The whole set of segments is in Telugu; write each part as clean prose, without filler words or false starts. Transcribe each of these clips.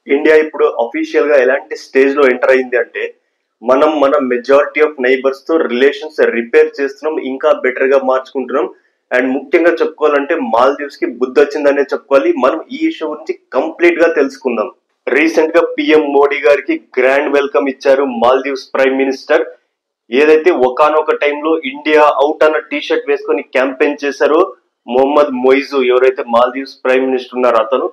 ఇండియా ఇప్పుడు అఫీషియల్ గా ఎలాంటి స్టేజ్ లో ఎంటర్ అయింది అంటే మనం మన మెజారిటీ ఆఫ్ నైబర్స్ తో రిలేషన్స్ రిపేర్ చేస్తున్నాం, ఇంకా బెటర్ గా మార్చుకుంటున్నాం. అండ్ ముఖ్యంగా చెప్పుకోవాలంటే మాల్దీవ్స్ కి బుద్ధి వచ్చిందనే చెప్పుకోవాలి. మనం ఈ ఇష్యూ గురించి కంప్లీట్ గా తెలుసుకుందాం. రీసెంట్ గా పిఎం మోడీ గారికి గ్రాండ్ వెల్కమ్ ఇచ్చారు మాల్దీవ్స్ ప్రైమ్ మినిస్టర్. ఏదైతే ఒకానొక టైంలో ఇండియా అవుట్ అన్న టీ షర్ట్ వేసుకొని క్యాంపెయిన్ చేశారో మొహమ్మద్ మొయిజు, ఎవరైతే మాల్దీవ్స్ ప్రైమ్ మినిస్టర్ ఉన్నారో అతను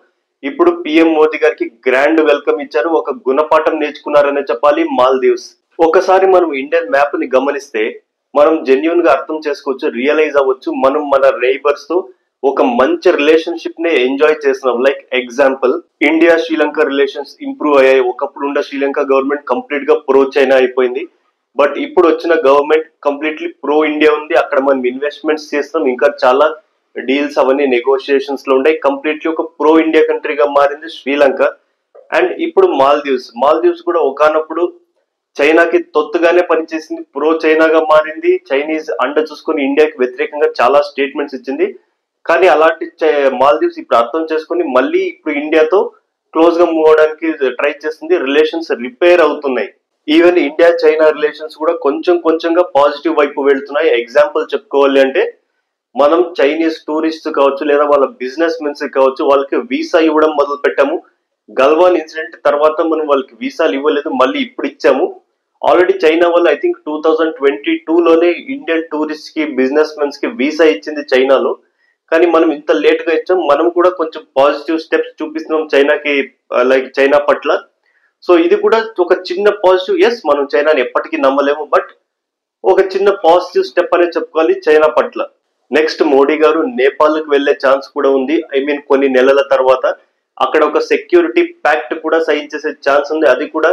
ఇప్పుడు పిఎం మోదీ గారికి గ్రాండ్ వెల్కమ్ ఇచ్చారు. ఒక గుణపాఠం నేర్చుకున్నారనే చెప్పాలి మాల్దీవ్స్. ఒకసారి మనం ఇండియన్ మ్యాప్ ని గమనిస్తే మనం జెన్యున్ గా అర్థం చేసుకోవచ్చు, రియలైజ్ అవ్వచ్చు మనం మన నైబర్స్ తో ఒక మంచి రిలేషన్షిప్ ని ఎంజాయ్ చేస్తున్నాం. Like example, India Sri Lanka relations improve అయ్యాయి. ఒకప్పుడు ఉన్న శ్రీలంక గవర్నమెంట్ కంప్లీట్ గా ప్రో చైనా అయిపోయింది. బట్ ఇప్పుడు వచ్చిన గవర్నమెంట్ కంప్లీట్లీ ప్రో ఇండియా ఉంది. అక్కడ మనం ఇన్వెస్ట్మెంట్స్ చేస్తాం, ఇంకా చాలా డీల్స్ అవన్నీ నెగోషియేషన్స్ లో ఉంటాయి. కంప్లీట్లీ ఒక ప్రో ఇండియా కంట్రీగా మారింది శ్రీలంక. అండ్ ఇప్పుడు మాల్దీవ్స్ కూడా ఒకానప్పుడు చైనాకి తొత్తుగానే పనిచేసింది, ప్రో చైనాగా మారింది. చైనీస్ అండ చూసుకొని ఇండియాకి వ్యతిరేకంగా చాలా స్టేట్మెంట్స్ ఇచ్చింది. కానీ అలాంటి మాల్దీవ్స్ ఇప్పుడు అర్థం చేసుకుని మళ్ళీ ఇప్పుడు ఇండియాతో క్లోజ్ గా మూవ్ అవడానికి ట్రై చేస్తుంది. రిలేషన్స్ రిపేర్ అవుతున్నాయి. ఈవెన్ ఇండియా చైనా రిలేషన్స్ కూడా కొంచెం కొంచెంగా పాజిటివ్ వైపు వెళ్తున్నాయి. ఎగ్జాంపుల్ చెప్పుకోవాలి అంటే మనం చైనీస్ టూరిస్ట్ కావచ్చు లేదా వాళ్ళ బిజినెస్ మెన్స్ కావచ్చు, వాళ్ళకి వీసా ఇవ్వడం మొదలు పెట్టాము. గల్వాన్ ఇన్సిడెంట్ తర్వాత మనం వాళ్ళకి వీసాలు ఇవ్వలేదు, మళ్ళీ ఇప్పుడు ఇచ్చాము. ఆల్రెడీ చైనా వాళ్ళు ఐ థింక్ 2022లోనే ఇండియన్ టూరిస్ట్ కి బిజినెస్ మెన్స్ కి వీసా ఇచ్చింది చైనాలో. కానీ మనం ఇంత లేట్ గా ఇచ్చాం. మనం కూడా కొంచెం పాజిటివ్ స్టెప్స్ చూపిస్తున్నాం చైనాకి, లైక్ చైనా పట్ల. సో ఇది కూడా ఒక చిన్న పాజిటివ్. ఎస్, మనం చైనాని ఎప్పటికీ నమ్మలేము, బట్ ఒక చిన్న పాజిటివ్ స్టెప్ అనే చెప్పుకోవాలి చైనా పట్ల. నెక్స్ట్ మోడీ గారు నేపాల్కి వెళ్లే ఛాన్స్ కూడా ఉంది. ఐ మీన్ కొన్ని నెలల తర్వాత అక్కడ ఒక సెక్యూరిటీ ప్యాక్ట్ కూడా సైన్ చేసే ఛాన్స్ ఉంది. అది కూడా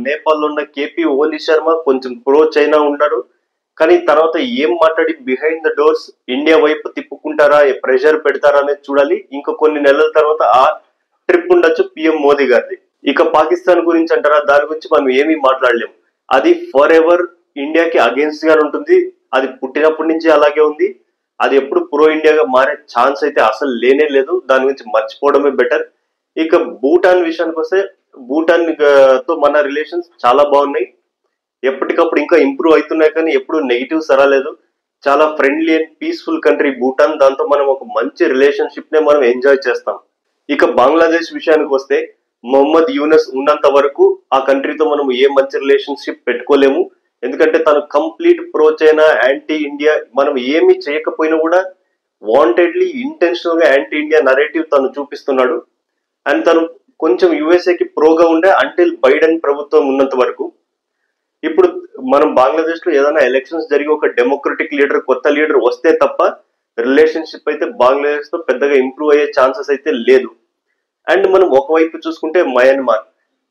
నేపాల్ లో ఉన్న కేపీ ఓలీ శర్మ కొంచెం ప్రో చైనా ఉన్నాడు. కానీ తర్వాత ఏం మాట్లాడి బిహైండ్ ద డోర్స్ ఇండియా వైపు తిప్పుకుంటారా, ప్రెషర్ పెడతారా అనేది చూడాలి. ఇంకా కొన్ని నెలల తర్వాత ఆ ట్రిప్ ఉండొచ్చు పిఎం మోదీ గారిది. ఇక పాకిస్తాన్ గురించి అంటారా, దాని గురించి మనం ఏమీ మాట్లాడలేము. అది ఫర్ ఎవర్ ఇండియాకి అగేన్స్ట్ గానే ఉంటుంది. అది పుట్టినప్పటి నుంచి అలాగే ఉంది. అది ఎప్పుడు ప్రో ఇండియాగా మారే ఛాన్స్ అయితే అసలు లేనే లేదు. దాని గురించి మర్చిపోవడమే బెటర్. ఇక భూటాన్ విషయానికి వస్తే భూటాన్ తో మన రిలేషన్స్ చాలా బాగున్నాయి. ఎప్పటికప్పుడు ఇంకా ఇంప్రూవ్ అవుతున్నాయి, కానీ ఎప్పుడు నెగిటివ్స్ రాలేదు. చాలా friendly and peaceful country Bhutan. దాంతో మనం ఒక మంచి రిలేషన్షిప్ నే మనం ఎంజాయ్ చేస్తాం. ఇక బంగ్లాదేశ్ విషయానికి వస్తే మొహమ్మద్ యూనస్ ఉన్నంత వరకు ఆ కంట్రీతో మనం ఏ మంచి రిలేషన్షిప్ పెట్టుకోలేము. ఎందుకంటే తను complete pro China, anti India. మనం ఏమి చేయకపోయినా కూడా వాంటెడ్లీ ఇంటెన్షనల్ గా యాంటీ ఇండియా నరేటివ్ తను చూపిస్తున్నాడు. అండ్ తను కొంచెం యుఎస్ఏకి ప్రోగా ఉండే అంటిల్ బైడెన్ ప్రభుత్వం ఉన్నంత వరకు. ఇప్పుడు మనం బంగ్లాదేశ్ లో ఏదైనా ఎలక్షన్స్ జరిగి ఒక డెమోక్రటిక్ లీడర్, కొత్త లీడర్ వస్తే తప్ప రిలేషన్షిప్ అయితే బంగ్లాదేశ్ తో పెద్దగా ఇంప్రూవ్ అయ్యే ఛాన్సెస్ అయితే లేదు. అండ్ మనం ఒకవైపు చూసుకుంటే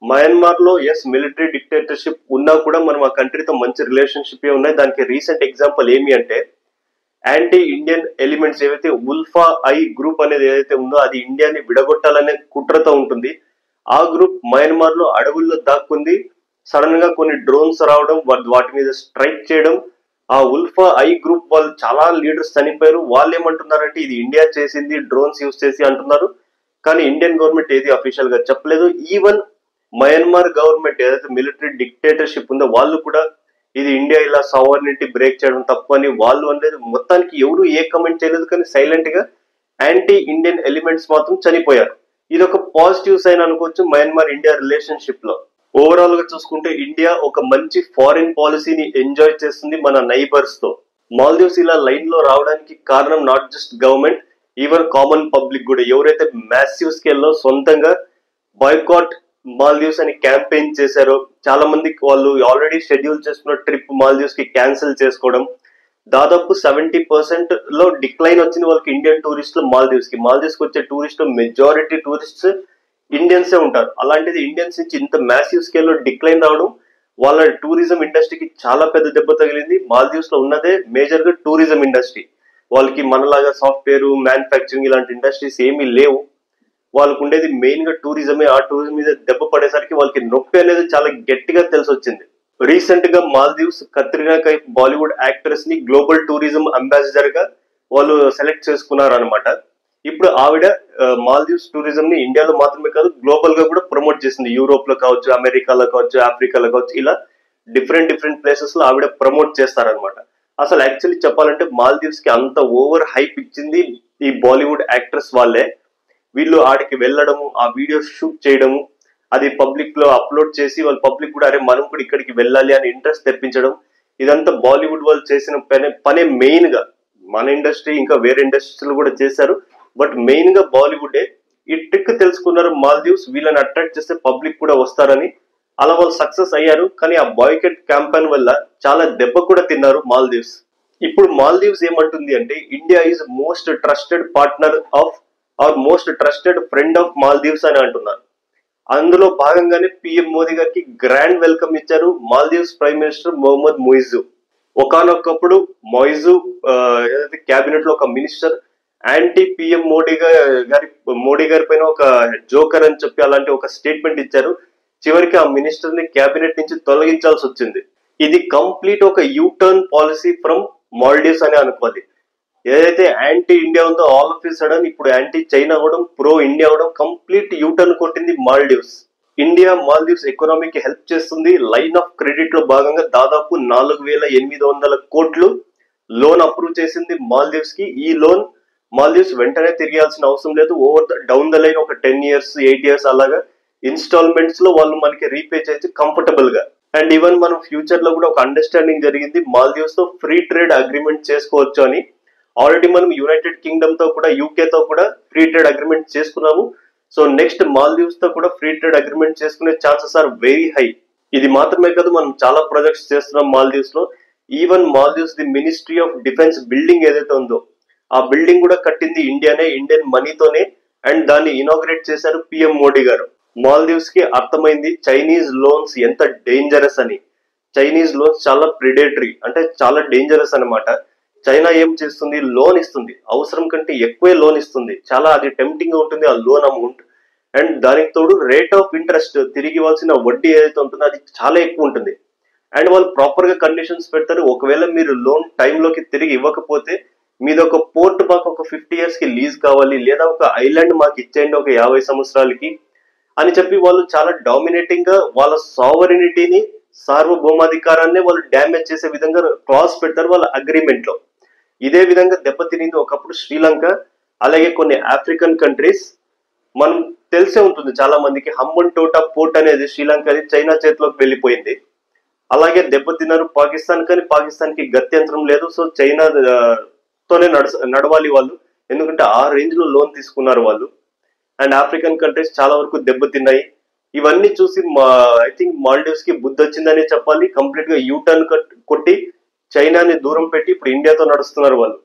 మయన్మార్ లో ఎస్ మిలిటరీ డిక్టేటర్షిప్ ఉన్నా కూడా మనం ఆ కంట్రీతో మంచి రిలేషన్షిప్ ఉన్నాయి. దానికి రీసెంట్ ఎగ్జాంపుల్ ఏమి అంటే యాంటీ ఇండియన్ ఎలిమెంట్స్ ఏవైతే ఉల్ఫా ఐ గ్రూప్ అనేది ఏదైతే ఉందో అది ఇండియాని విడగొట్టాలనే కుట్రతో ఉంటుంది. ఆ గ్రూప్ మయన్మార్ లో అడవుల్లో దాక్కుంది. సడన్ గా కొన్ని డ్రోన్స్ రావడం, వాటి మీద స్ట్రైక్ చేయడం, ఆ ఉల్ఫా ఐ గ్రూప్ వాళ్ళు చాలా లీడర్స్ చనిపోయారు. వాళ్ళు ఏమంటున్నారంటే ఇది ఇండియా చేసింది, డ్రోన్స్ యూజ్ చేసి అంటున్నారు. కానీ ఇండియన్ గవర్నమెంట్ ఏది అఫీషియల్ గా చెప్పలేదు. ఈవెన్ మయన్మార్ గవర్నమెంట్ ఏదైతే మిలిటరీ డిక్టేటర్షిప్ ఉందో వాళ్ళు కూడా ఇది ఇండియా ఇలా సావర్నిటీ బ్రేక్ చేయడం తప్పు అని వాళ్ళు అనేది. మొత్తానికి ఎవరు ఏ కమెంట్ చేయలేదు, కానీ సైలెంట్ గా యాంటీ ఇండియన్ ఎలిమెంట్స్ మాత్రం చనిపోయారు. ఇది ఒక పాజిటివ్ సైన్ అనుకోవచ్చు మయన్మార్ ఇండియా రిలేషన్షిప్ లో. ఓవరాల్ గా చూసుకుంటే ఇండియా ఒక మంచి ఫారిన్ పాలసీని ఎంజాయ్ చేస్తుంది మన నైబర్స్ తో. మాల్దీవ్స్ ఇలా లైన్ లో రావడానికి కారణం not just government, even common public కూడా. ఎవరైతే మ్యాసివ్ స్కేల్లో సొంతంగా బాయ్కాట్ మాల్దీవ్స్ అని క్యాంపెయిన్ చేశారో, చాలా మందికి వాళ్ళు ఆల్రెడీ షెడ్యూల్ చేసుకున్న ట్రిప్ మాల్దీవ్స్ కి క్యాన్సిల్ చేసుకోవడం. దాదాపు 70% లో డిక్లైన్ వచ్చింది వాళ్ళకి ఇండియన్ టూరిస్టులు మాల్దీవ్స్ కి. మాల్దీవ్స్ కి వచ్చే టూరిస్టులు మెజారిటీ టూరిస్ట్స్ ఇండియన్సే ఉంటారు. అలాంటిది ఇండియన్స్ నుంచి ఇంత మ్యాసివ్ స్కేల్లో డిక్లైన్ రావడం వాళ్ళ టూరిజం ఇండస్ట్రీకి చాలా పెద్ద దెబ్బ తగిలింది. మాల్దీవ్స్ లో ఉన్నదే మేజర్ గా టూరిజం ఇండస్ట్రీ. వాళ్ళకి మనలాగా సాఫ్ట్వేర్, మ్యానుఫ్యాక్చరింగ్ ఇలాంటి ఇండస్ట్రీస్ ఏమీ లేవు. వాళ్ళకు ఉండేది మెయిన్ గా టూరిజమే. ఆ టూరిజం మీద దెబ్బ పడేసరికి వాళ్ళకి నొప్పి అనేది చాలా గట్టిగా తెలిసి వచ్చింది. రీసెంట్ గా మాల్దీవ్స్ కత్రినా కైఫ్ బాలీవుడ్ యాక్ట్రెస్ ని గ్లోబల్ టూరిజం అంబాసిడర్ గా వాళ్ళు సెలెక్ట్ చేసుకున్నారు అనమాట. ఇప్పుడు ఆవిడ మాల్దీవ్స్ టూరిజం ని ఇండియాలో మాత్రమే కాదు గ్లోబల్ గా కూడా ప్రమోట్ చేసింది. యూరోప్ లో కావచ్చు, అమెరికాలో కావచ్చు, ఆఫ్రికాలో కావచ్చు, ఇలా డిఫరెంట్ డిఫరెంట్ ప్లేసెస్ లో ఆవిడ ప్రమోట్ చేస్తారనమాట. అసలు యాక్చువల్లీ చెప్పాలంటే మాల్దీవ్స్ కి అంత ఓవర్ హైప్ ఇచ్చింది ఈ బాలీవుడ్ యాక్ట్రెస్ వాళ్ళే. వీళ్ళు ఆడికి వెళ్ళడము, ఆ వీడియోస్ షూట్ చేయడము, అది పబ్లిక్ లో అప్లోడ్ చేసి వాళ్ళ పబ్లిక్ కూడా అరే మనం కూడా ఇక్కడికి వెళ్ళాలి అని ఇంట్రెస్ట్ తెప్పించడం, ఇదంతా బాలీవుడ్ వాళ్ళు చేసిన పనే మెయిన్ గా. మన ఇండస్ట్రీ ఇంకా వేరే ఇండస్ట్రీలు కూడా చేశారు, బట్ మెయిన్ గా బాలీవుడే ఈ ట్రిక్ తెలుసుకున్నారు. మాల్దీవ్స్ వీళ్ళని అట్రాక్ట్ చేస్తే పబ్లిక్ కూడా వస్తారని, అలా వాళ్ళు సక్సెస్ అయ్యారు. కానీ ఆ బాయ్కట్ క్యాంపెయిన్ వల్ల చాలా దెబ్బ కూడా తిన్నారు మాల్దీవ్స్. ఇప్పుడు మాల్దీవ్స్ ఏమంటుంది అంటే India is most trusted partner of or most trusted friend of Maldives అని అంటున్నారు. అందులో భాగంగానే పిఎం మోదీ గారికి గ్రాండ్ వెల్కమ్ ఇచ్చారు మాల్దీవ్స్ ప్రైమ్ మినిస్టర్ మొహమ్మద్ మొయిజు. ఒకానొకప్పుడు మొయిజు ఏదైతే క్యాబినెట్ లో ఒక మినిస్టర్ యాంటీ పిఎం మోడీ గారి పైన ఒక జోకర్ అని చెప్పి అలాంటి ఒక స్టేట్మెంట్ ఇచ్చారు. చివరికి ఆ మినిస్టర్ ని క్యాబినెట్ నుంచి తొలగించాల్సి వచ్చింది. ఇది కంప్లీట్ ఒక యూటర్న్ పాలసీ ఫ్రమ్ మాల్దీవ్స్ అని అనుకోవాలి. ఏదైతే యాంటీ ఇండియా ఉందో ఆల్ ఆఫ్ సడన్ ఇప్పుడు యాంటీ చైనా అవడం, ప్రో ఇండియా అవడం, కంప్లీట్ యూటర్న్ కొట్టింది మాల్దీవ్స్. ఇండియా మాల్దీవ్స్ ఎకనామీకి హెల్ప్ చేస్తుంది. లైన్ ఆఫ్ క్రెడిట్ లో భాగంగా దాదాపు 4,800 కోట్లు లోన్ అప్రూవ్ చేసింది మాల్దీవ్స్ కి. ఈ లోన్ మాల్దీవ్స్ వెంటనే తిరిగాల్సిన అవసరం లేదు. ఓవర్ డౌన్ ద లైన్ ఒక 10 years 8 years అలాగా ఇన్స్టాల్మెంట్స్ లో వాళ్ళు మనకి రీపే చేయొచ్చు కంఫర్టబుల్ గా. అండ్ ఈవెన్ మనం ఫ్యూచర్ లో కూడా ఒక అండర్స్టాండింగ్ జరిగింది మాల్దీవ్స్ తో ఫ్రీ ట్రేడ్ అగ్రిమెంట్ చేసుకోవచ్చు అని. ఆల్రెడీ మనం యునైటెడ్ కింగ్డమ్ తో కూడా, యూకే తో కూడా ఫ్రీ ట్రేడ్ అగ్రిమెంట్ చేసుకున్నాము. సో నెక్స్ట్ మాల్దీవ్స్ తో కూడా ఫ్రీ ట్రేడ్ అగ్రిమెంట్ చేసుకునే ఛాన్సెస్ ఆర్ వెరీ హై. ఇది మాత్రమే కాదు, మనం చాలా ప్రాజెక్ట్స్ చేస్తున్నాం మాల్దీవ్స్ లో. Even Maldives the ministry of defence building ఏదైతే ఉందో ఆ బిల్డింగ్ కూడా కట్టింది ఇండియానే, ఇండియన్ మనీతోనే. అండ్ దాన్ని ఇనాగ్రేట్ చేశారు పిఎం మోడీ గారు. మాల్దీవ్స్ కి అర్థమైంది చైనీస్ లోన్స్ ఎంత డేంజరస్ అని. చైనీస్ లోన్స్ చాలా ప్రిడేటరీ, అంటే చాలా డేంజరస్ అనమాట. చైనా ఏం చేస్తుంది, లోన్ ఇస్తుంది, అవసరం కంటే ఎక్కువే లోన్ ఇస్తుంది. చాలా అది టెంప్టింగ్ గా ఉంటుంది ఆ లోన్ అమౌంట్. అండ్ దానికి తోడు రేట్ ఆఫ్ ఇంట్రెస్ట్, తిరిగి ఇవ్వాల్సిన వడ్డీ ఏదైతే ఉంటుందో అది చాలా ఎక్కువ ఉంటుంది. అండ్ వాళ్ళు ప్రాపర్ గా కండిషన్స్ పెడతారు. ఒకవేళ మీరు లోన్ టైంలోకి తిరిగి ఇవ్వకపోతే మీద ఒక పోర్ట్ మాకు ఒక 50 years కి లీజ్ కావాలి, లేదా ఒక ఐలాండ్ మాకు ఇచ్చేయండి ఒక 50 సంవత్సరాలకి అని చెప్పి వాళ్ళు చాలా డామినేటింగ్ గా వాళ్ళ సావరినిటీని, సార్వభౌమాధికారాన్ని వాళ్ళు డ్యామేజ్ చేసే విధంగా క్లాస్ పెడతారు వాళ్ళ అగ్రిమెంట్ లో. ఇదే విధంగా దెబ్బతినింది ఒకప్పుడు శ్రీలంక, అలాగే కొన్ని ఆఫ్రికన్ కంట్రీస్. మనం తెలిసే ఉంటుంది చాలా మందికి, హంబన్ టోటా పోర్ట్ అనేది శ్రీలంక చైనా చేతిలోకి వెళ్ళిపోయింది. అలాగే దెబ్బతిన్నారు పాకిస్తాన్, కానీ పాకిస్తాన్ కి గత్యంతరం లేదు. సో చైనా తోనే నడవాలి వాళ్ళు, ఎందుకంటే ఆ రేంజ్ లో లోన్ తీసుకున్నారు వాళ్ళు. అండ్ ఆఫ్రికన్ కంట్రీస్ చాలా వరకు దెబ్బతిన్నాయి. ఇవన్నీ చూసి ఐ థింక్ మాల్దీవ్స్ కి బుద్ధి వచ్చిందని చెప్పాలి. కంప్లీట్ గా యూటర్న్ కొట్టి చైనాని దూరం పెట్టి ఇప్పుడు ఇండియాతో నడుస్తున్నారు వాళ్ళు.